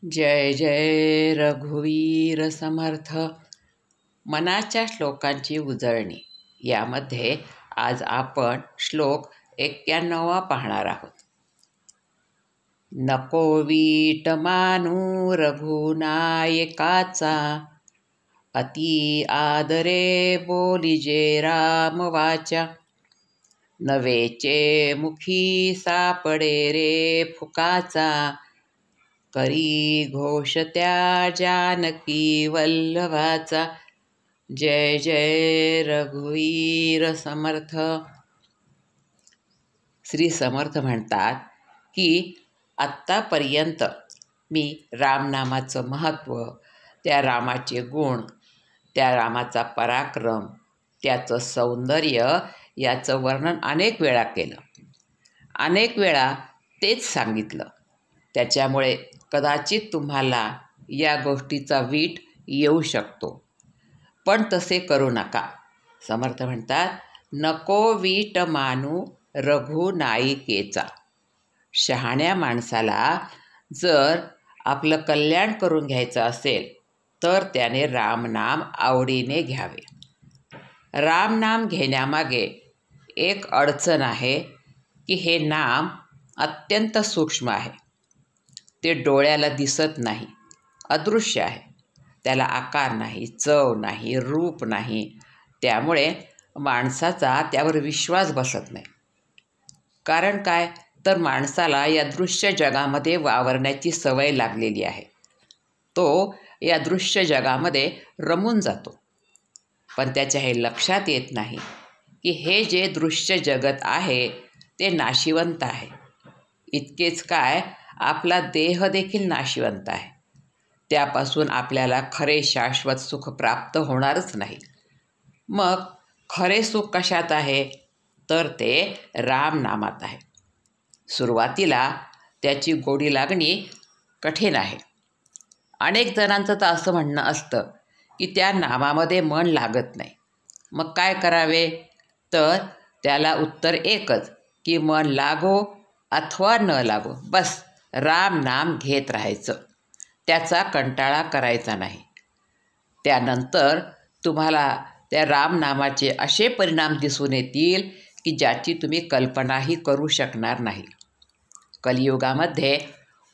जय जय रघुवीर समर्थ. मनाच्या श्लोकांची उजळणी यामध्ये आज आपण श्लोक 91 पाहणार आहोत. नको वीट मानू रघुनायकाचा, अति आदरे बोलिजे राम वाचा. नवेचे मुखी सापडे रे फुकाचा, करी घोष त्या जानकी वल्लभाचा. जय जय रघुवीर समर्थ. श्री समर्थ म्हणतात की आत्तापर्यंत मी रामनामाचं महत्त्व, त्या रामाचे गुण, त्या रामाचा पराक्रम, त्याचं सौंदर्य याचं वर्णन अनेक वेळा केलं. अनेक वेळा तेच सांगितलं. त्याच्यामुळे कदाचित तुम्हाला या गोष्टीचा वीट येऊ शकतो, पण तसे करू नका. समर्थ म्हणतात, नको वीट मानू रघुनायिकेचा. शहाण्या माणसाला जर आपलं कल्याण करून घ्यायचं असेल तर त्याने रामनाम आवडीने घ्यावे. रामनाम घेण्यामागे एक अडचण आहे की हे नाम अत्यंत सूक्ष्म आहे. ते डोळ्याला दिसत नाही, अदृश्य आहे. त्याला आकार नाही, चव नाही, रूप नाही. त्यामुळे माणसाचा त्यावर विश्वास बसत नाही. कारण काय, तर माणसाला या दृश्य जगामध्ये वावरण्याची सवय लागलेली आहे. तो या दृश्य जगामध्ये रमून जातो. पण त्याच्या हे लक्षात येत नाही की हे जे दृश्य जगत आहे ते नाशिवंत आहे. इतकेच काय, आपला देह देखील नाशिवंत आहे. त्यापासून आपल्याला खरे शाश्वत सुख प्राप्त होणारच नाही. मग खरे सुख कशात आहे, तर ते रामनामात आहे. सुरुवातीला त्याची गोडी लागणी कठीण आहे. अनेक जणांचं तर असं म्हणणं असतं की त्या नामामध्ये मन लागत नाही. मग काय करावे, तर त्याला उत्तर एकच की मन लागो अथवा न लागो, बस राम नाम घेत राहायचं. त्याचा कंटाळा करायचा नाही. त्यानंतर तुम्हाला त्या रामनामाचे असे परिणाम दिसून येतील की ज्याची तुम्ही कल्पनाही करू शकणार नाही. कलियुगामध्ये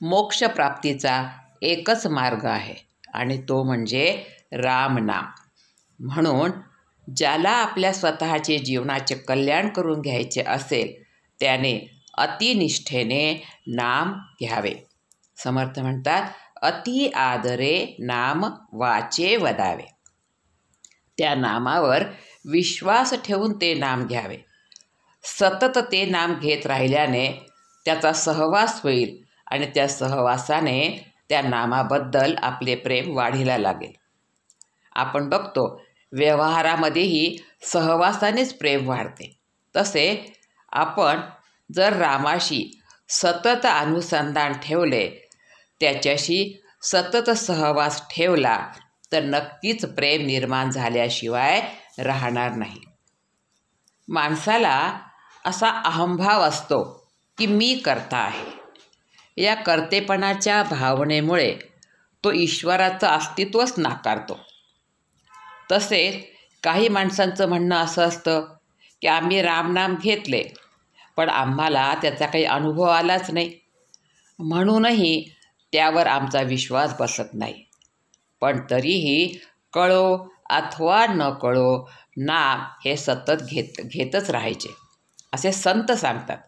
मोक्षप्राप्तीचा एकच मार्ग आहे आणि तो म्हणजे रामनाम. म्हणून ज्याला आपल्या स्वतःचे जीवनाचे कल्याण करून घ्यायचे असेल त्याने अतिनिष्ठेने नाम घ्यावे. समर्थ म्हणतात, अति आदरे नाम वाचे वदावे. त्या नामावर विश्वास ठेवून ते नाम घ्यावे. सतत ते नाम घेत राहिल्याने त्याचा सहवास होईल आणि त्या सहवासाने त्या नामाबद्दल आपले प्रेम वाढीला लागेल. आपण बघतो व्यवहारामध्येही सहवासानेच प्रेम वाढते. तसे आपण जर रामाशी सतत अनुसंधान ठेवले, त्याच्याशी सतत सहवास ठेवला तर नक्कीच प्रेम निर्माण झाल्याशिवाय राहणार नाही. माणसाला असा अहंभाव असतो की मी कर्ता आहे. या कर्तेपणाच्या भावनेमुळे तो ईश्वराचं अस्तित्वच नाकारतो. तसेच काही माणसांचं म्हणणं असं असतं की आम्ही रामनाम घेतले पण आम्हाला त्याचा काही अनुभव आलाच नाही, म्हणूनही त्यावर आमचा विश्वास बसत नाही. पण तरीही कळो अथवा न कळो नाम हे सतत घेतच राहायचे असे संत सांगतात.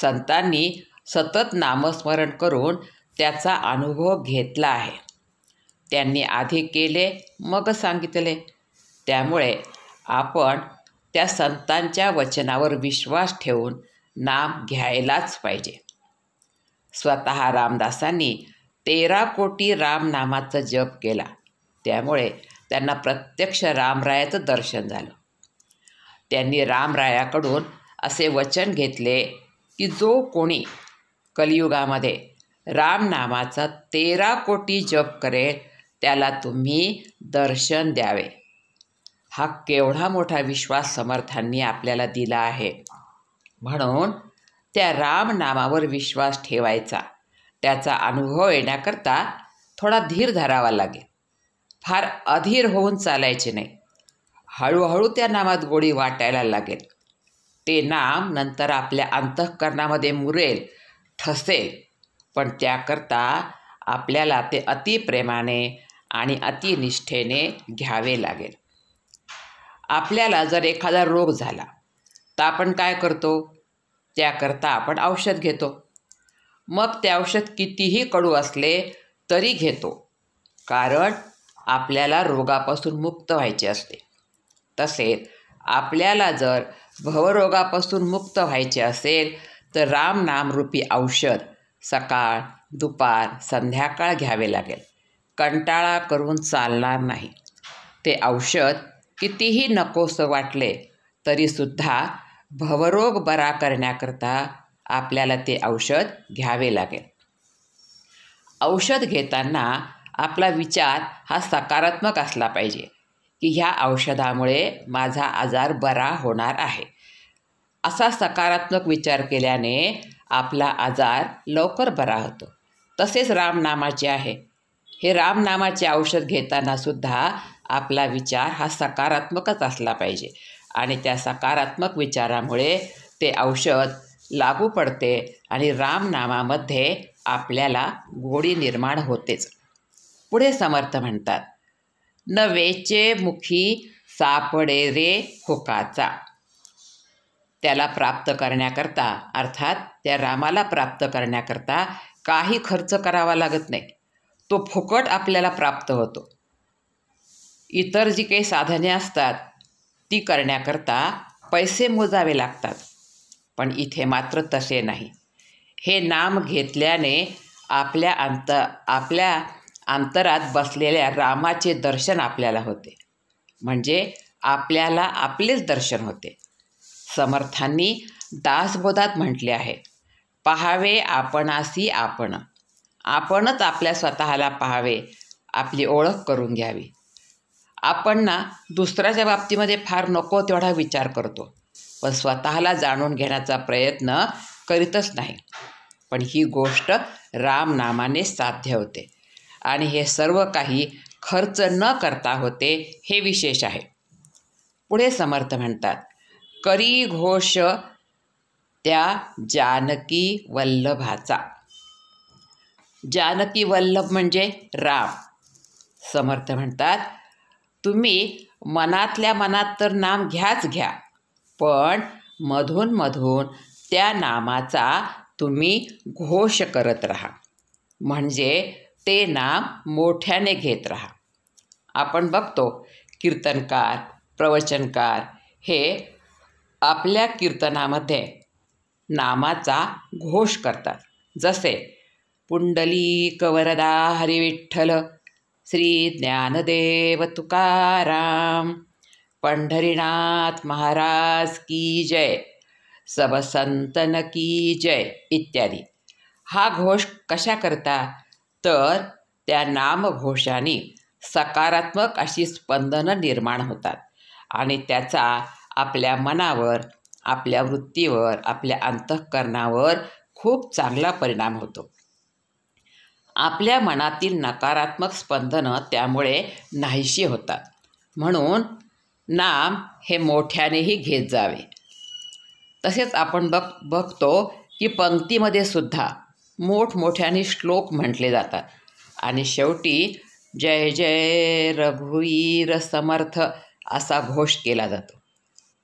संतांनी सतत नामस्मरण करून त्याचा अनुभव घेतला आहे. त्यांनी आधी केले मग सांगितले. त्यामुळे आपण त्या संतांच्या वचनावर विश्वास ठेवून नाम घ्यायलाच पाहिजे. स्वतः रामदासांनी 13 कोटी रामनामाचा जप केला. त्यामुळे त्यांना प्रत्यक्ष रामरायाचं दर्शन झालं. त्यांनी रामरायाकडून असे वचन घेतले की जो कोणी कलियुगामध्ये रामनामाचा 13 कोटी जप करेल त्याला तुम्ही दर्शन द्यावे. हा केवढा मोठा विश्वास समर्थांनी आपल्याला दिला आहे. म्हणून त्या रामनामावर विश्वास ठेवायचा त्याचा अनुभव येण्याकरता थोडा धीर धरावा लागेल. फार अधीर होऊन चालायचे नाही. हळूहळू त्या नामात गोडी वाटायला लागेल. ते नाम नंतर आपल्या अंतःकरणामध्ये मुरेल, ठसेल. पण त्याकरता आपल्याला ते अतिप्रेमाने आणि अतिनिष्ठेने घ्यावे लागेल. आपल्याला जर एखादा रोग झाला तर आपण काय करतो? त्याकरता आपण औषध घेतो. मग ते औषध कितीही कडू असले तरी घेतो, कारण आपल्याला रोगापासून मुक्त व्हायचे असते. तसेच आपल्याला जर भवरोगापासून मुक्त व्हायचे असेल तर रामनामरूपी औषध सकाळ, दुपार, संध्याकाळ घ्यावे लागेल. कंटाळा करून चालणार नाही. ते औषध कितीही नकोसं वाटले तरीसुद्धा भवरोग बरा करण्याकरता आपल्याला ते औषध घ्यावे लागेल. औषध घेताना आपला विचार हा सकारात्मक असला पाहिजे की ह्या औषधामुळे माझा आजार बरा होणार आहे. असा सकारात्मक विचार केल्याने आपला आजार लवकर बरा होतो. तसेच रामनामाचे आहे. हे रामनामाचे औषध घेताना सुद्धा आपला विचार हा सकारात्मकच असला पाहिजे आणि त्या सकारात्मक विचारामुळे ते औषध लागू पडते आणि रामनामामध्ये आपल्याला गोडी निर्माण होतेच. पुढे समर्थ म्हणतात, न वेचे मुखी सापडे रे हुकाचा. त्याला प्राप्त करण्याकरता, अर्थात त्या रामाला प्राप्त करण्याकरता काही खर्च करावा लागत नाही. तो फुकट आपल्याला प्राप्त होतो. इतर जी काही साधने असतात ती करण्याकरता पैसे मोजावे लागतात, पण इथे मात्र तसे नाही. हे नाम घेतल्याने आपल्या अंतरात बसलेल्या रामाचे दर्शन आपल्याला होते, म्हणजे आपल्याला आपलेच दर्शन होते. समर्थांनी दासबोधात म्हटले आहे, पाहावे आपणासी आपण. आपणच आपल्या स्वतःला पाहावे, आपली ओळख करून घ्यावी. आपण दुसऱ्याच्या बाबतीमध्ये फार नको तेवढा विचार करतो, पण स्वतःला जाणून घेण्याचा प्रयत्न करीतच नाही. पण ही गोष्ट रामनामाने साध्य होते आणि हे सर्व काही खर्च न करता होते, हे विशेष आहे. पुढे समर्थ म्हणतात, करी घोष त्या जानकी वल्लभाचा. जानकी वल्लभ म्हणजे राम. समर्थ म्हणतात, तुम्ही मनातल्या मनात तर नाम घ्या, पण मधून मधून त्या नामाचा तुम्ही घोष करत राहा, म्हणजे ते नाम मोठ्याने घेत राहा. आपण बघतो कीर्तनकार, प्रवचनकार हे आपल्या कीर्तनामध्ये नामाचा घोष करतात. जसे पुंडलीक वरदा हरिविठ्ठल, श्री ज्ञानदेव तुकाराम, पंढरीनाथ महाराज की जय, सब संतन की जय इत्यादी. हा घोष कशा करता? तर त्या नामघोषाने सकारात्मक अशी स्पंदनं निर्माण होतात आणि त्याचा आपल्या मनावर, आपल्या वृत्तीवर, आपल्या अंतःकरणावर खूप चांगला परिणाम होतो. आपल्या मनातील नकारात्मक स्पंदनं त्यामुळे नाहीशी होतात. म्हणून नाम हे मोठ्यानेही घेत जावे. तसेच आपण बघतो की पंक्तीमध्ये सुद्धा मोठमोठ्याने श्लोक म्हटले जातात आणि शेवटी जय जय रघुवीर समर्थ असा घोष केला जातो.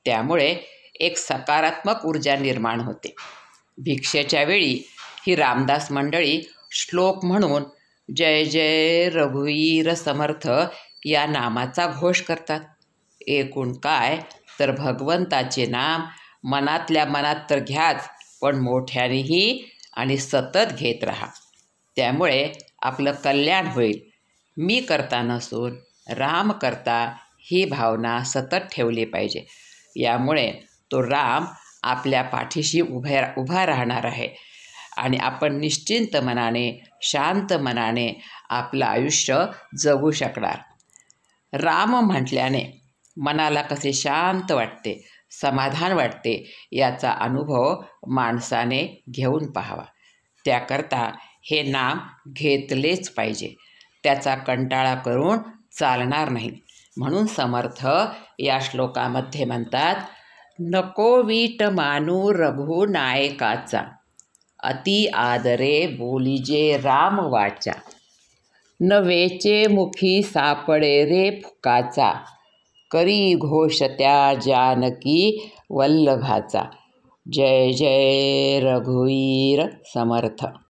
त्यामुळे एक सकारात्मक ऊर्जा निर्माण होते. भिक्षेच्या वेळी ही रामदास मंडळी श्लोक म्हणून जय जय रघुवीर समर्थ या नामाचा घोष करतात. एकूण काय तर भगवंताचे नाम मनातल्या मनात तर घ्याच, पण मोठ्यानेही आणि सतत घेत राहा. त्यामुळे आपलं कल्याण होईल. मी करता नसून राम करता ही भावना सतत ठेवली पाहिजे. यामुळे तो राम आपल्या पाठीशी उभा राहणार आहे आणि आपण निश्चिंत मनाने, शांत मनाने आपलं आयुष्य जगू शकणार. राम म्हटल्याने मनाला कसे शांत वाटते, समाधान वाटते, याचा अनुभव माणसाने घेऊन पाहावा. त्याकरता हे नाम घेतलेच पाहिजे. त्याचा कंटाळा करून चालणार नाही. म्हणून समर्थ या श्लोकामध्ये म्हणतात, नको वीट मानू रघुनायकाचा, अति आदरे बोलिजे राम वाचा. न वेचे मुखी सापडे रे फुकाचा, करी घोष त्या जानकी वल्लभाचा. जय जय रघुवीर समर्थ.